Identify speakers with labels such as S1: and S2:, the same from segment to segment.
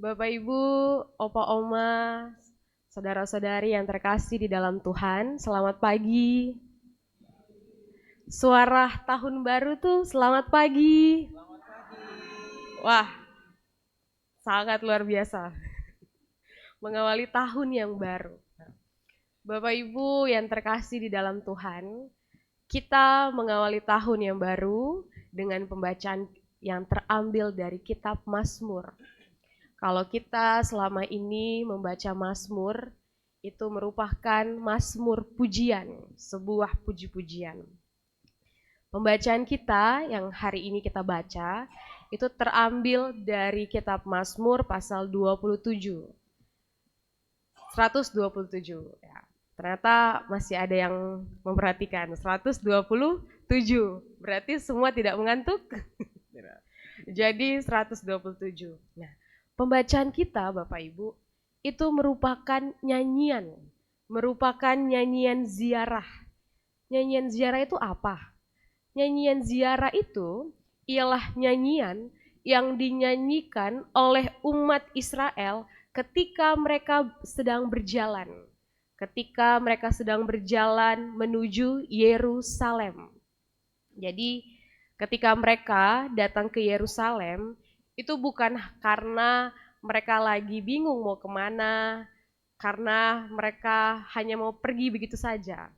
S1: Bapak Ibu, Opa Oma, saudara-saudari yang terkasih di dalam Tuhan, selamat pagi. Suara tahun baru tuh selamat pagi. Wah, sangat luar biasa. Mengawali tahun yang baru. Bapak Ibu yang terkasih di dalam Tuhan, kita mengawali tahun yang baru dengan pembacaan yang terambil dari kitab Mazmur. Kalau kita selama ini membaca Mazmur, itu merupakan Mazmur pujian, sebuah puji-pujian. Pembacaan kita yang hari ini kita baca, itu terambil dari kitab Mazmur pasal 27. 127. Ya, ternyata masih ada yang memperhatikan. 127. Berarti semua tidak mengantuk? Jadi 127. Nah, pembacaan kita Bapak Ibu itu merupakan nyanyian, merupakan nyanyian ziarah. Nyanyian ziarah itu apa? Nyanyian ziarah itu ialah nyanyian yang dinyanyikan oleh umat Israel ketika mereka sedang berjalan. Ketika mereka sedang berjalan menuju Yerusalem. Jadi ketika mereka datang ke Yerusalem, itu bukan karena mereka lagi bingung mau kemana, karena mereka hanya mau pergi begitu saja.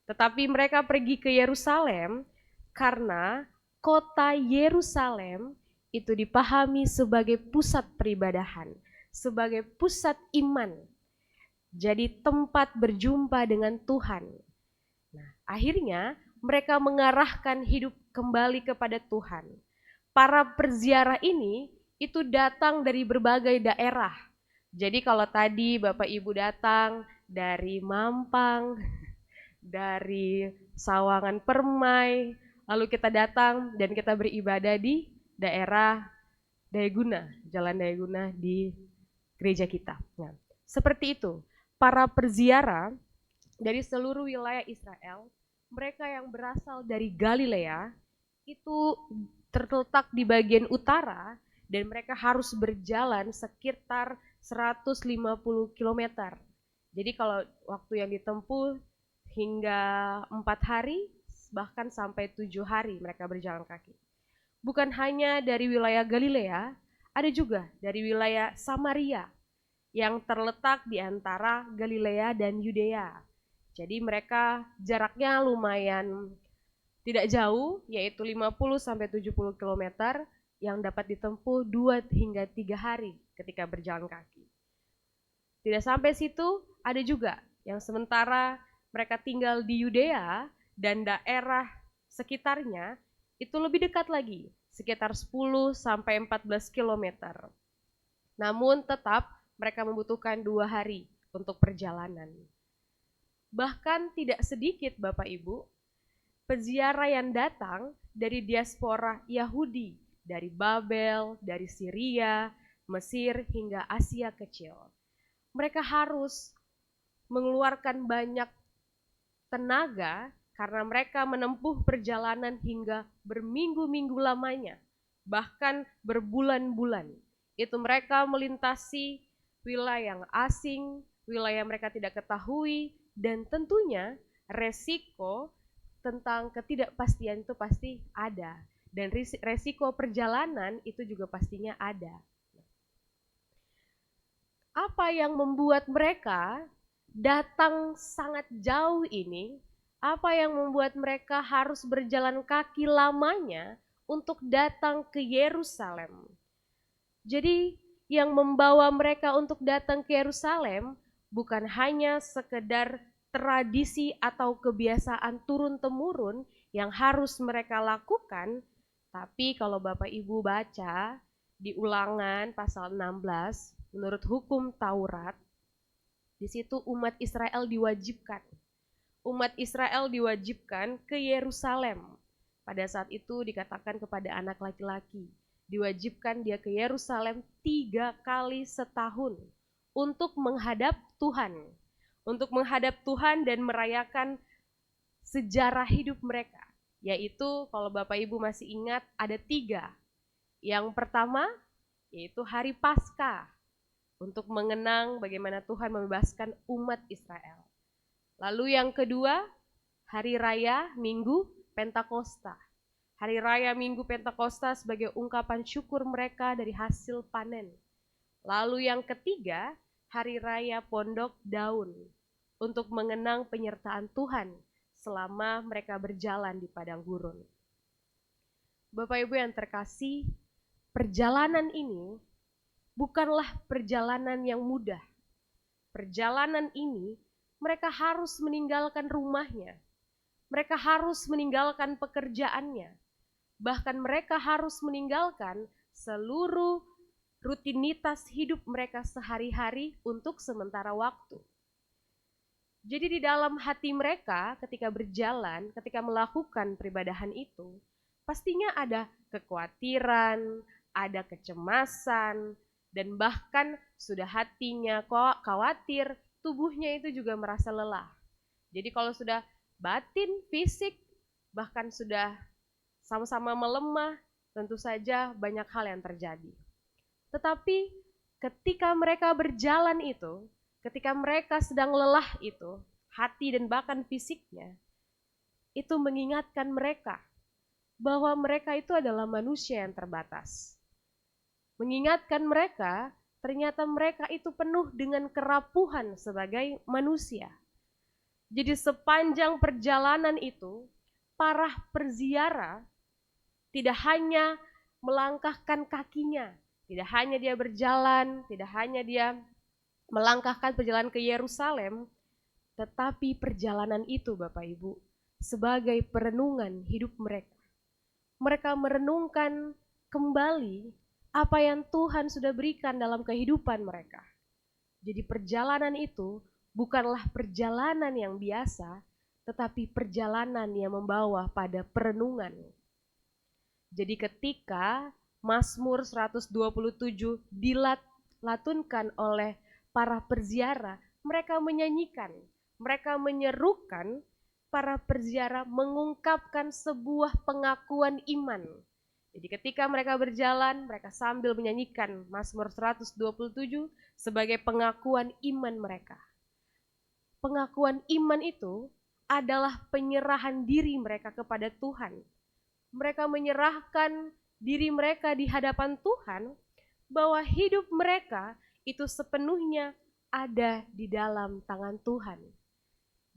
S1: Tetapi mereka pergi ke Yerusalem karena kota Yerusalem itu dipahami sebagai pusat peribadahan, sebagai pusat iman. Jadi tempat berjumpa dengan Tuhan. Nah, akhirnya mereka mengarahkan hidup kembali kepada Tuhan. Para perziarah ini itu datang dari berbagai daerah. Jadi kalau tadi Bapak Ibu datang dari Mampang, dari Sawangan Permai, lalu kita datang dan kita beribadah di daerah Dayaguna, Jalan Dayaguna di gereja kita. Nah, seperti itu, para perziarah dari seluruh wilayah Israel, mereka yang berasal dari Galilea itu terletak di bagian utara dan mereka harus berjalan sekitar 150 km. Jadi kalau waktu yang ditempuh hingga 4 hari, bahkan sampai 7 hari mereka berjalan kaki. Bukan hanya dari wilayah Galilea, ada juga dari wilayah Samaria yang terletak di antara Galilea dan Yudea. Jadi mereka jaraknya lumayan tidak jauh, yaitu 50-70 km yang dapat ditempuh 2 hingga 3 hari ketika berjalan kaki. Tidak sampai situ, ada juga yang sementara mereka tinggal di Yudea dan daerah sekitarnya itu lebih dekat lagi, sekitar 10-14 km. Namun tetap mereka membutuhkan 2 hari untuk perjalanan. Bahkan tidak sedikit Bapak Ibu, peziarah yang datang dari diaspora Yahudi, dari Babel, dari Syria, Mesir, hingga Asia Kecil. Mereka harus mengeluarkan banyak tenaga karena mereka menempuh perjalanan hingga berminggu-minggu lamanya, bahkan berbulan-bulan. Itu mereka melintasi wilayah yang asing, wilayah mereka tidak ketahui, dan tentunya resiko tentang ketidakpastian itu pasti ada. Dan resiko perjalanan itu juga pastinya ada. Apa yang membuat mereka datang sangat jauh ini? Apa yang membuat mereka harus berjalan kaki lamanya untuk datang ke Yerusalem? Jadi yang membawa mereka untuk datang ke Yerusalem bukan hanya sekedar tradisi atau kebiasaan turun-temurun yang harus mereka lakukan, tapi kalau Bapak Ibu baca di Ulangan pasal 16, menurut hukum Taurat, di situ umat Israel diwajibkan. Umat Israel diwajibkan ke Yerusalem. Pada saat itu dikatakan kepada anak laki-laki, diwajibkan dia ke Yerusalem 3 kali setahun untuk menghadap Tuhan. Untuk menghadap Tuhan dan merayakan sejarah hidup mereka. Yaitu kalau Bapak Ibu masih ingat ada 3. Yang pertama yaitu hari Paskah. untuk mengenang bagaimana Tuhan membebaskan umat Israel. Lalu yang kedua, hari raya Minggu Pentakosta. Hari raya Minggu Pentakosta sebagai ungkapan syukur mereka dari hasil panen. Lalu yang ketiga, hari raya Pondok Daun untuk mengenang penyertaan Tuhan selama mereka berjalan di padang gurun. Bapak Ibu yang terkasih, perjalanan ini bukanlah perjalanan yang mudah. Perjalanan ini mereka harus meninggalkan rumahnya. Mereka harus meninggalkan pekerjaannya. Bahkan mereka harus meninggalkan seluruh rutinitas hidup mereka sehari-hari untuk sementara waktu. Jadi di dalam hati mereka ketika berjalan, ketika melakukan peribadahan itu, pastinya ada kekhawatiran, ada kecemasan, dan bahkan sudah hatinya khawatir, tubuhnya itu juga merasa lelah. Jadi kalau sudah batin, fisik, bahkan sudah sama-sama melemah, tentu saja banyak hal yang terjadi. Tetapi ketika mereka berjalan itu, ketika mereka sedang lelah itu, hati dan bahkan fisiknya, itu mengingatkan mereka bahwa mereka itu adalah manusia yang terbatas. Mengingatkan mereka, ternyata mereka itu penuh dengan kerapuhan sebagai manusia. Jadi sepanjang perjalanan itu, para perziarah tidak hanya melangkahkan kakinya, tidak hanya dia berjalan, tidak hanya dia melangkahkan perjalanan ke Yerusalem, tetapi perjalanan itu Bapak Ibu sebagai perenungan hidup mereka. Mereka merenungkan kembali apa yang Tuhan sudah berikan dalam kehidupan mereka. Jadi perjalanan itu bukanlah perjalanan yang biasa, tetapi perjalanan yang membawa pada perenungan. Jadi ketika Mazmur 127 dilatunkan oleh para perziarah, mereka menyanyikan, mereka menyerukan para perziarah mengungkapkan sebuah pengakuan iman. Jadi ketika mereka berjalan, mereka sambil menyanyikan Mazmur 127 sebagai pengakuan iman mereka. Pengakuan iman itu adalah penyerahan diri mereka kepada Tuhan. Mereka menyerahkan diri mereka di hadapan Tuhan bahwa hidup mereka itu sepenuhnya ada di dalam tangan Tuhan.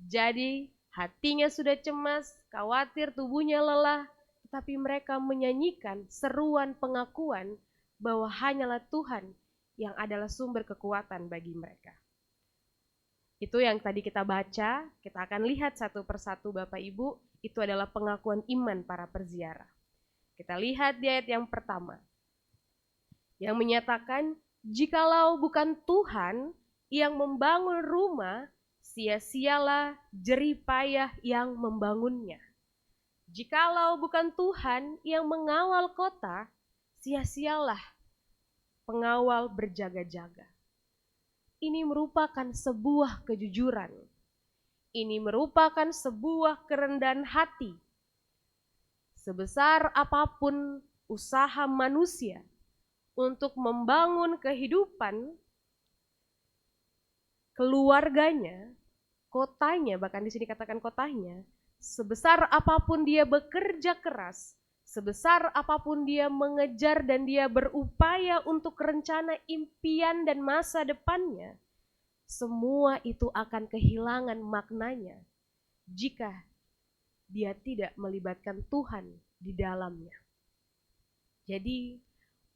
S1: Jadi hatinya sudah cemas, khawatir, tubuhnya lelah, tetapi mereka menyanyikan seruan pengakuan bahwa hanyalah Tuhan yang adalah sumber kekuatan bagi mereka. Itu yang tadi kita baca, kita akan lihat satu persatu Bapak Ibu, itu adalah pengakuan iman para perziarah. Kita lihat di ayat yang pertama, yang menyatakan, jikalau bukan Tuhan yang membangun rumah, sia-sialah jerih payah yang membangunnya. Jikalau bukan Tuhan yang mengawal kota, sia-sialah pengawal berjaga-jaga. Ini merupakan sebuah kejujuran. Ini merupakan sebuah kerendahan hati. Sebesar apapun usaha manusia untuk membangun kehidupan keluarganya, kotanya, bahkan di sini katakan kotanya, sebesar apapun dia bekerja keras, sebesar apapun dia mengejar dan dia berupaya untuk rencana impian dan masa depannya, semua itu akan kehilangan maknanya jika dia tidak melibatkan Tuhan di dalamnya. Jadi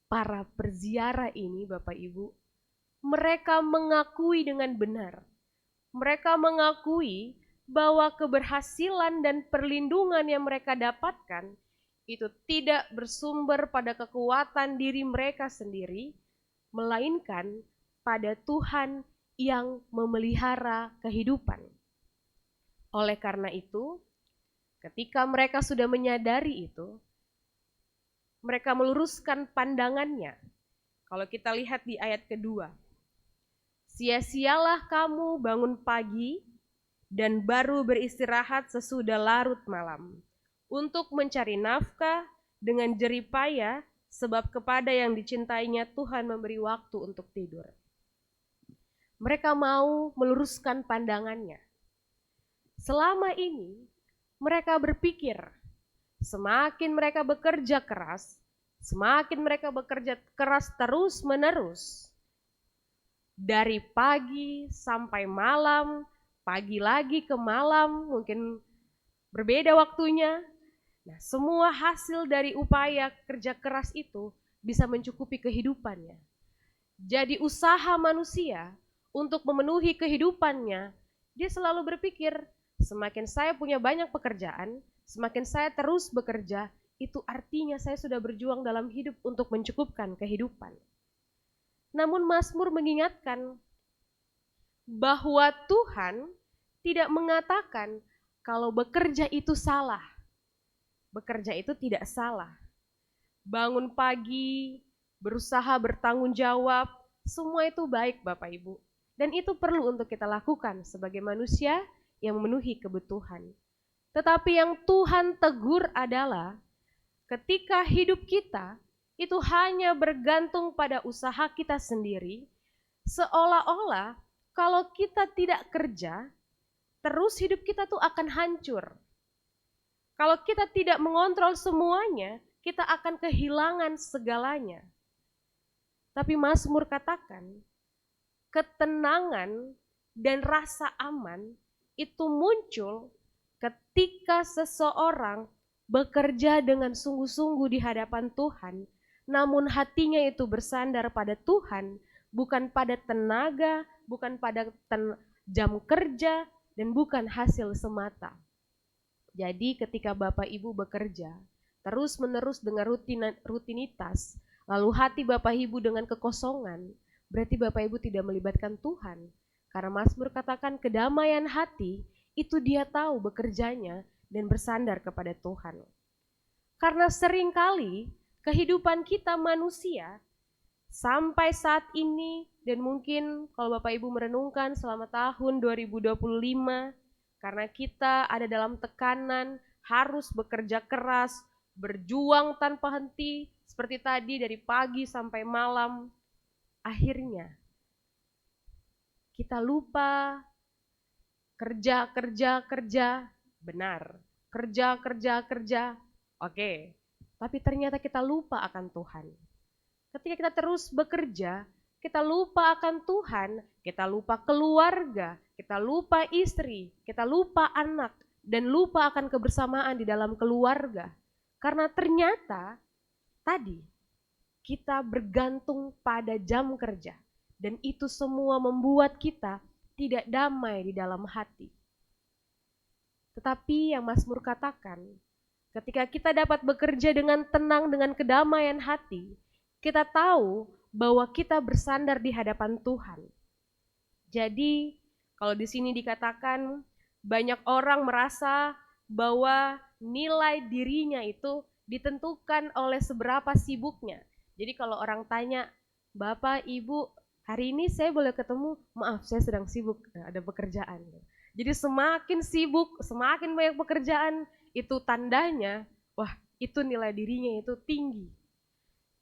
S1: para perziarah ini Bapak Ibu, mereka mengakui dengan benar. Mereka mengakui bahwa keberhasilan dan perlindungan yang mereka dapatkan itu tidak bersumber pada kekuatan diri mereka sendiri, melainkan pada Tuhan yang memelihara kehidupan. Oleh karena itu, ketika mereka sudah menyadari itu, mereka meluruskan pandangannya. Kalau kita lihat di ayat kedua, sia-sialah kamu bangun pagi dan baru beristirahat sesudah larut malam, untuk mencari nafkah dengan jerih payah, sebab kepada yang dicintainya Tuhan memberi waktu untuk tidur. Mereka mau meluruskan pandangannya. Selama ini mereka berpikir, semakin mereka bekerja keras, semakin mereka bekerja keras terus-menerus, dari pagi sampai malam, pagi lagi ke malam, mungkin berbeda waktunya. Nah, semua hasil dari upaya kerja keras itu bisa mencukupi kehidupannya. Jadi usaha manusia untuk memenuhi kehidupannya, dia selalu berpikir, semakin saya punya banyak pekerjaan, semakin saya terus bekerja, itu artinya saya sudah berjuang dalam hidup untuk mencukupkan kehidupan. Namun Mazmur mengingatkan bahwa Tuhan tidak mengatakan kalau bekerja itu salah. Bekerja itu tidak salah. Bangun pagi, berusaha bertanggung jawab, semua itu baik Bapak Ibu. Dan itu perlu untuk kita lakukan sebagai manusia yang memenuhi kebutuhan. Tetapi yang Tuhan tegur adalah ketika hidup kita itu hanya bergantung pada usaha kita sendiri, seolah-olah kalau kita tidak kerja, terus hidup kita tuh akan hancur. Kalau kita tidak mengontrol semuanya, kita akan kehilangan segalanya. Tapi Mazmur katakan, ketenangan dan rasa aman itu muncul ketika seseorang bekerja dengan sungguh-sungguh di hadapan Tuhan, namun hatinya itu bersandar pada Tuhan, bukan pada tenaga, bukan pada jam kerja, dan bukan hasil semata. Jadi ketika Bapak Ibu bekerja terus-menerus dengan rutinitas, lalu hati Bapak Ibu dengan kekosongan, berarti Bapak Ibu tidak melibatkan Tuhan. Karena Mazmur katakan kedamaian hati itu dia tahu bekerjanya dan bersandar kepada Tuhan. Karena seringkali kehidupan kita manusia sampai saat ini, dan mungkin kalau Bapak Ibu merenungkan selama tahun 2025, karena kita ada dalam tekanan, harus bekerja keras, berjuang tanpa henti, seperti tadi dari pagi sampai malam. Akhirnya, kita lupa kerja, benar. Kerja, oke. Tapi ternyata kita lupa akan Tuhan. Ketika kita terus bekerja, kita lupa akan Tuhan, kita lupa keluarga, kita lupa istri, kita lupa anak, dan lupa akan kebersamaan di dalam keluarga. Karena ternyata tadi kita bergantung pada jam kerja, dan itu semua membuat kita tidak damai di dalam hati. Tetapi yang Mazmur katakan, ketika kita dapat bekerja dengan tenang, dengan kedamaian hati, kita tahu bahwa kita bersandar di hadapan Tuhan. Jadi, kalau di sini dikatakan banyak orang merasa bahwa nilai dirinya itu ditentukan oleh seberapa sibuknya. Jadi kalau orang tanya, Bapak, Ibu, hari ini saya boleh ketemu? Maaf, saya sedang sibuk, ada pekerjaan. Jadi semakin sibuk, semakin banyak pekerjaan, itu tandanya, wah, itu nilai dirinya itu tinggi.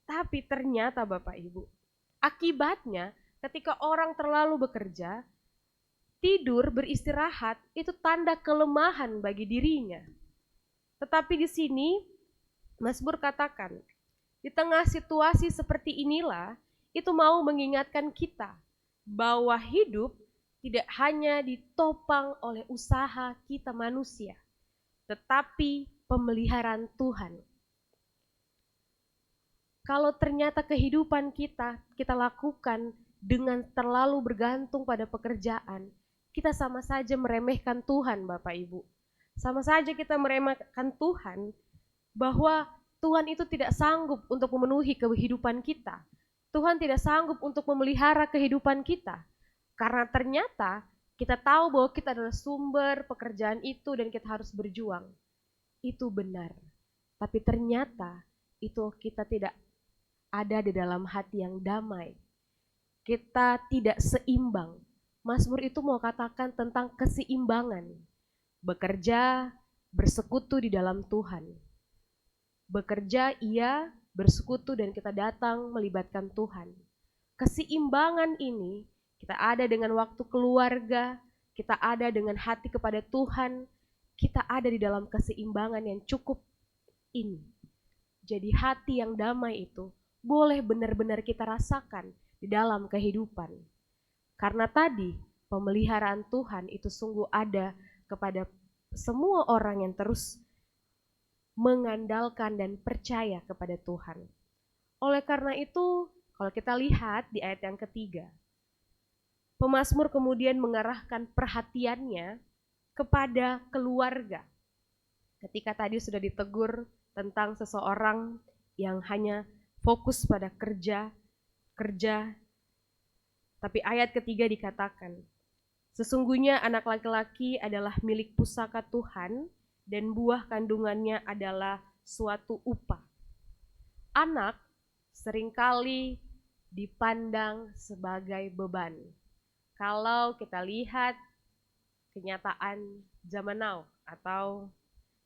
S1: Tapi ternyata Bapak Ibu, akibatnya ketika orang terlalu bekerja, tidur, beristirahat, itu tanda kelemahan bagi dirinya. Tetapi di sini Mazmur katakan, di tengah situasi seperti inilah, itu mau mengingatkan kita bahwa hidup tidak hanya ditopang oleh usaha kita manusia, tetapi pemeliharaan Tuhan. Kalau ternyata kehidupan kita lakukan dengan terlalu bergantung pada pekerjaan, kita sama saja meremehkan Tuhan Bapak Ibu. Sama saja kita meremehkan Tuhan, bahwa Tuhan itu tidak sanggup untuk memenuhi kehidupan kita. Tuhan tidak sanggup untuk memelihara kehidupan kita. Karena ternyata kita tahu bahwa kita adalah sumber pekerjaan itu dan kita harus berjuang. Itu benar. Tapi ternyata itu kita tidak ada di dalam hati yang damai. Kita tidak seimbang. Mazmur itu mau katakan tentang keseimbangan. Bekerja, bersekutu di dalam Tuhan. Bekerja, iya, bersekutu dan kita datang melibatkan Tuhan. Keseimbangan ini kita ada dengan waktu keluarga, kita ada dengan hati kepada Tuhan, kita ada di dalam keseimbangan yang cukup ini. Jadi hati yang damai itu boleh benar-benar kita rasakan di dalam kehidupan. Karena tadi pemeliharaan Tuhan itu sungguh ada kepada semua orang yang terus mengandalkan dan percaya kepada Tuhan. Oleh karena itu, kalau kita lihat di ayat yang ketiga, pemazmur kemudian mengarahkan perhatiannya kepada keluarga. Ketika tadi sudah ditegur tentang seseorang yang hanya fokus pada kerja, tapi ayat ketiga dikatakan, sesungguhnya anak laki-laki adalah milik pusaka Tuhan dan buah kandungannya adalah suatu upah. Anak seringkali dipandang sebagai beban. Kalau kita lihat kenyataan zaman now atau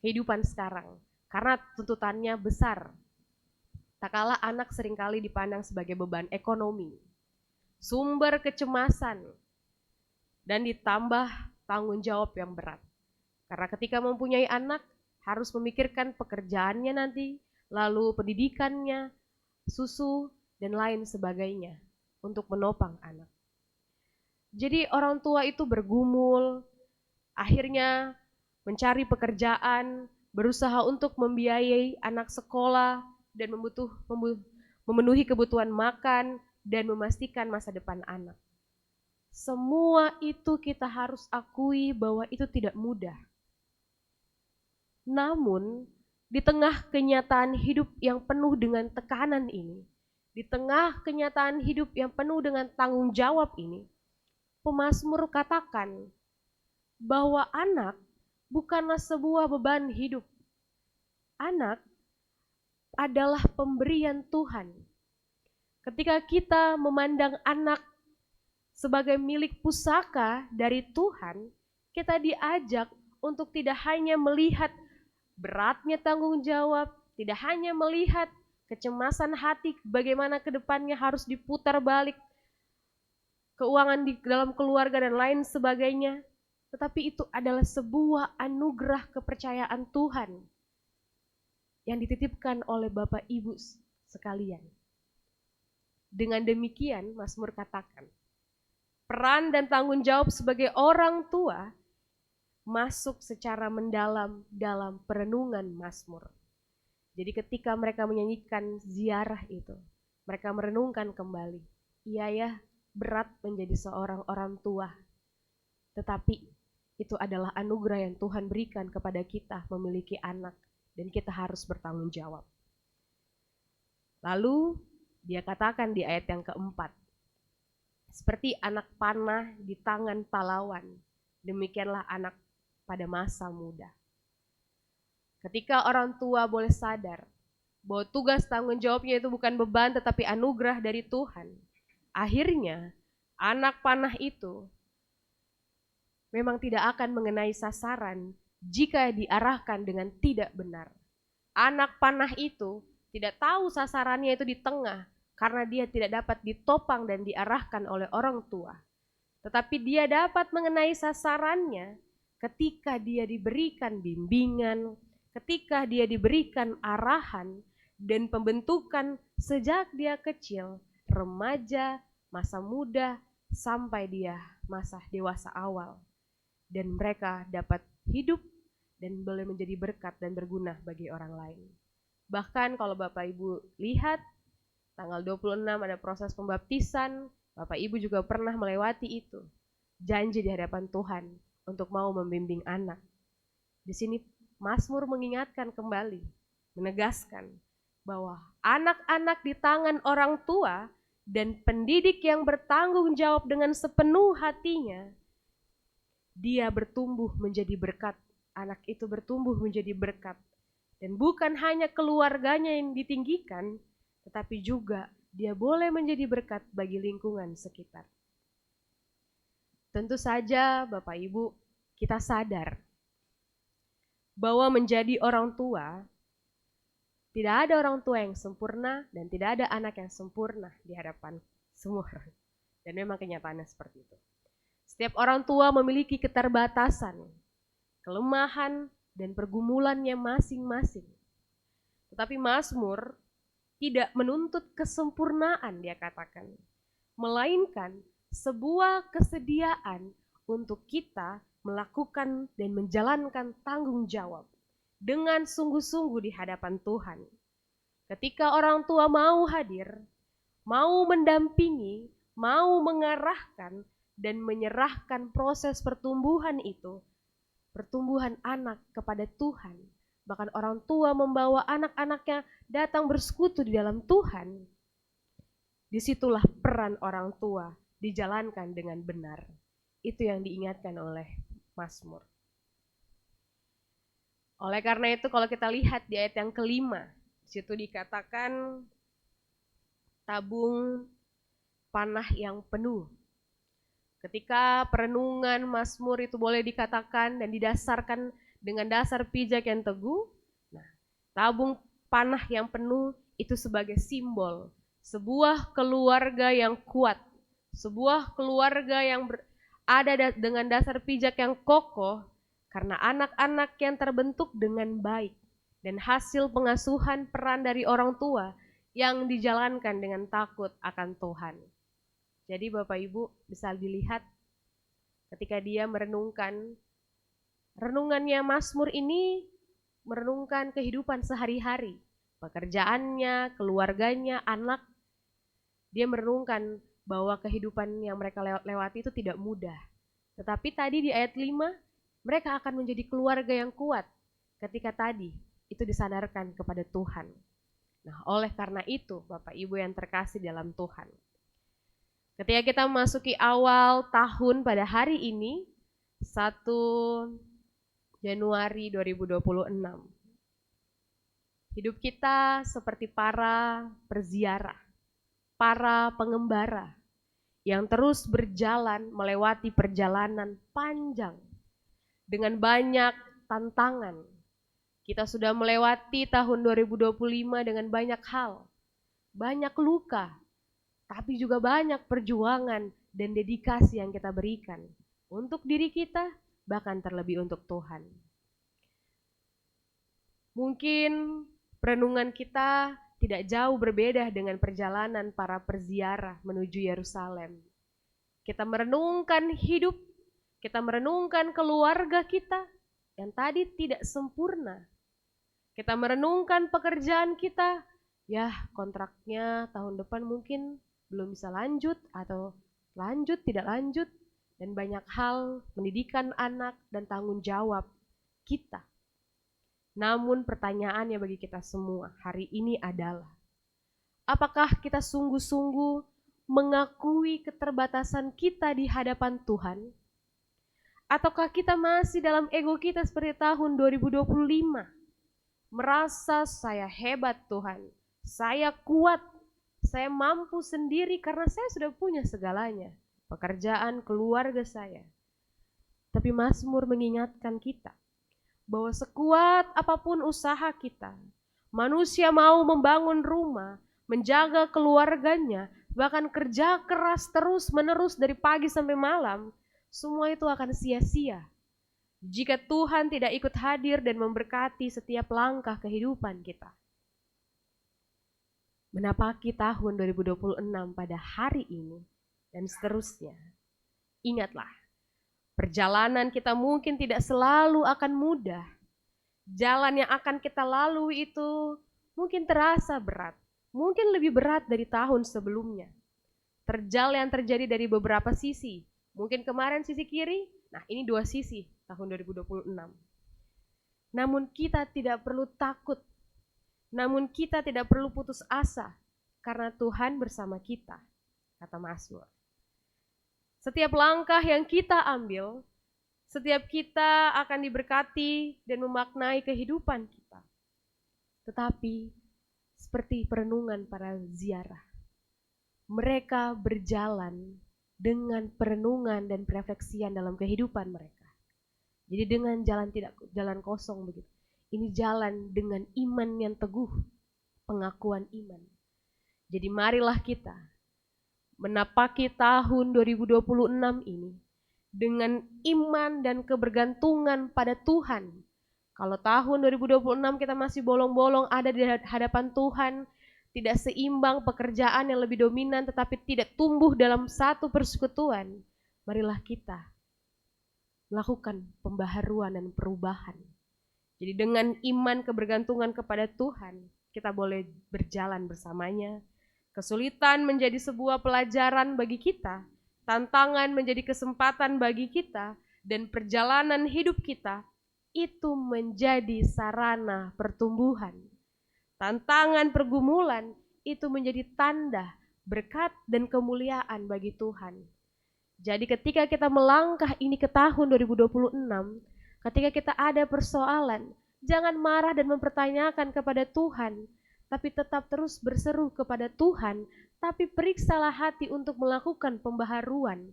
S1: kehidupan sekarang, karena tuntutannya besar. Tak kalah anak seringkali dipandang sebagai beban ekonomi, sumber kecemasan, dan ditambah tanggung jawab yang berat. Karena ketika mempunyai anak, harus memikirkan pekerjaannya nanti, lalu pendidikannya, susu, dan lain sebagainya untuk menopang anak. Jadi orang tua itu bergumul, akhirnya mencari pekerjaan, berusaha untuk membiayai anak sekolah, dan memenuhi kebutuhan makan, dan memastikan masa depan anak. Semua itu kita harus akui bahwa itu tidak mudah. Namun, di tengah kenyataan hidup yang penuh dengan tekanan ini, di tengah kenyataan hidup yang penuh dengan tanggung jawab ini, pemazmur katakan bahwa anak bukanlah sebuah beban hidup. Anak adalah pemberian Tuhan. Ketika kita memandang anak sebagai milik pusaka dari Tuhan, kita diajak untuk tidak hanya melihat beratnya tanggung jawab, tidak hanya melihat kecemasan hati bagaimana ke depannya harus diputar balik keuangan di dalam keluarga dan lain sebagainya, tetapi itu adalah sebuah anugerah kepercayaan Tuhan yang dititipkan oleh Bapak Ibu sekalian. Dengan demikian, Mazmur katakan, peran dan tanggung jawab sebagai orang tua masuk secara mendalam dalam perenungan Mazmur. Jadi ketika mereka menyanyikan ziarah itu, mereka merenungkan kembali, iya ya, berat menjadi seorang orang tua, tetapi itu adalah anugerah yang Tuhan berikan kepada kita memiliki anak, dan kita harus bertanggung jawab. Lalu dia katakan di ayat yang keempat, seperti anak panah di tangan pahlawan, demikianlah anak pada masa muda. Ketika orang tua boleh sadar bahwa tugas tanggung jawabnya itu bukan beban tetapi anugerah dari Tuhan, akhirnya anak panah itu memang tidak akan mengenai sasaran jika diarahkan dengan tidak benar. Anak panah itu tidak tahu sasarannya itu di tengah karena dia tidak dapat ditopang dan diarahkan oleh orang tua. Tetapi dia dapat mengenai sasarannya ketika dia diberikan bimbingan, ketika dia diberikan arahan dan pembentukan sejak dia kecil, remaja, masa muda, sampai dia masa dewasa awal. Dan mereka dapat hidup dan boleh menjadi berkat dan berguna bagi orang lain. Bahkan kalau Bapak Ibu lihat, tanggal 26 ada proses pembaptisan, Bapak Ibu juga pernah melewati itu. Janji di hadapan Tuhan untuk mau membimbing anak. Di sini Mazmur mengingatkan kembali, menegaskan bahwa anak-anak di tangan orang tua dan pendidik yang bertanggung jawab dengan sepenuh hatinya, dia bertumbuh menjadi berkat. Anak itu bertumbuh menjadi berkat. Dan bukan hanya keluarganya yang ditinggikan, tetapi juga dia boleh menjadi berkat bagi lingkungan sekitar. Tentu saja Bapak Ibu, kita sadar bahwa menjadi orang tua, tidak ada orang tua yang sempurna dan tidak ada anak yang sempurna di hadapan semua orang. Dan memang kenyataannya seperti itu. Setiap orang tua memiliki keterbatasan, kelemahan, dan pergumulannya masing-masing. Tetapi Mazmur tidak menuntut kesempurnaan, dia katakan, melainkan sebuah kesediaan untuk kita melakukan dan menjalankan tanggung jawab dengan sungguh-sungguh di hadapan Tuhan. Ketika orang tua mau hadir, mau mendampingi, mau mengarahkan dan menyerahkan proses pertumbuhan itu, pertumbuhan anak kepada Tuhan, bahkan orang tua membawa anak-anaknya datang bersekutu di dalam Tuhan, disitulah peran orang tua dijalankan dengan benar. Itu yang diingatkan oleh Mazmur. Oleh karena itu kalau kita lihat di ayat yang kelima, di situ dikatakan tabung panah yang penuh. Ketika perenungan Mazmur itu boleh dikatakan dan didasarkan dengan dasar pijak yang teguh, nah, tabung panah yang penuh itu sebagai simbol sebuah keluarga yang kuat, sebuah keluarga yang ada dengan dasar pijak yang kokoh, karena anak-anak yang terbentuk dengan baik dan hasil pengasuhan peran dari orang tua yang dijalankan dengan takut akan Tuhan. Jadi Bapak Ibu bisa dilihat ketika dia merenungkan, renungannya Mazmur ini merenungkan kehidupan sehari-hari, pekerjaannya, keluarganya, anak. Dia merenungkan bahwa kehidupan yang mereka lewati itu tidak mudah. Tetapi tadi di ayat 5, mereka akan menjadi keluarga yang kuat ketika tadi itu disandarkan kepada Tuhan. Nah, oleh karena itu Bapak Ibu yang terkasih dalam Tuhan, ketika kita memasuki awal tahun pada hari ini, 1 Januari 2026, hidup kita seperti para perziarah, para pengembara yang terus berjalan melewati perjalanan panjang dengan banyak tantangan. Kita sudah melewati tahun 2025 dengan banyak hal, banyak luka, tapi juga banyak perjuangan dan dedikasi yang kita berikan untuk diri kita, bahkan terlebih untuk Tuhan. Mungkin perenungan kita tidak jauh berbeda dengan perjalanan para perziarah menuju Yerusalem. Kita merenungkan hidup, kita merenungkan keluarga kita yang tadi tidak sempurna. Kita merenungkan pekerjaan kita, ya kontraknya tahun depan mungkin belum bisa lanjut atau lanjut tidak lanjut, dan banyak hal pendidikan anak dan tanggung jawab kita. Namun pertanyaannya bagi kita semua hari ini adalah, apakah kita sungguh-sungguh mengakui keterbatasan kita di hadapan Tuhan? Ataukah kita masih dalam ego kita seperti tahun 2025? Merasa saya hebat Tuhan, saya kuat, saya mampu sendiri karena saya sudah punya segalanya, pekerjaan, keluarga saya. Tapi Mazmur mengingatkan kita bahwa sekuat apapun usaha kita, manusia mau membangun rumah, menjaga keluarganya, bahkan kerja keras terus menerus dari pagi sampai malam, semua itu akan sia-sia jika Tuhan tidak ikut hadir dan memberkati setiap langkah kehidupan kita. Menapaki tahun 2026 pada hari ini dan seterusnya, ingatlah, perjalanan kita mungkin tidak selalu akan mudah. Jalan yang akan kita lalui itu mungkin terasa berat, mungkin lebih berat dari tahun sebelumnya. Terjal yang terjadi dari beberapa sisi, mungkin kemarin sisi kiri, nah ini dua sisi tahun 2026. Namun kita tidak perlu takut, namun kita tidak perlu putus asa, karena Tuhan bersama kita, kata Mazmur. Setiap langkah yang kita ambil, setiap kita akan diberkati dan memaknai kehidupan kita. Tetapi seperti perenungan para ziarah, mereka berjalan dengan perenungan dan refleksian dalam kehidupan mereka. Jadi dengan jalan kosong begitu. Ini jalan dengan iman yang teguh, pengakuan iman. Jadi marilah kita menapaki tahun 2026 ini dengan iman dan kebergantungan pada Tuhan. Kalau tahun 2026 kita masih bolong-bolong ada di hadapan Tuhan, tidak seimbang, pekerjaan yang lebih dominan tetapi tidak tumbuh dalam satu persekutuan, marilah kita melakukan pembaharuan dan perubahan. Jadi dengan iman kebergantungan kepada Tuhan, kita boleh berjalan bersamanya. Kesulitan menjadi sebuah pelajaran bagi kita, tantangan menjadi kesempatan bagi kita, dan perjalanan hidup kita itu menjadi sarana pertumbuhan. Tantangan pergumulan itu menjadi tanda berkat dan kemuliaan bagi Tuhan. Jadi ketika kita melangkah ini ke tahun 2026, ketika kita ada persoalan, jangan marah dan mempertanyakan kepada Tuhan, tapi tetap terus berseru kepada Tuhan, tapi periksalah hati untuk melakukan pembaharuan.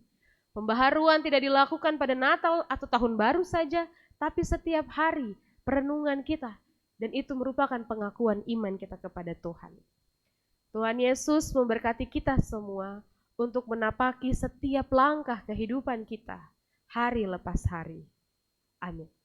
S1: Pembaharuan tidak dilakukan pada Natal atau Tahun Baru saja, tapi setiap hari perenungan kita, dan itu merupakan pengakuan iman kita kepada Tuhan. Tuhan Yesus memberkati kita semua untuk menapaki setiap langkah kehidupan kita hari lepas hari. Amin.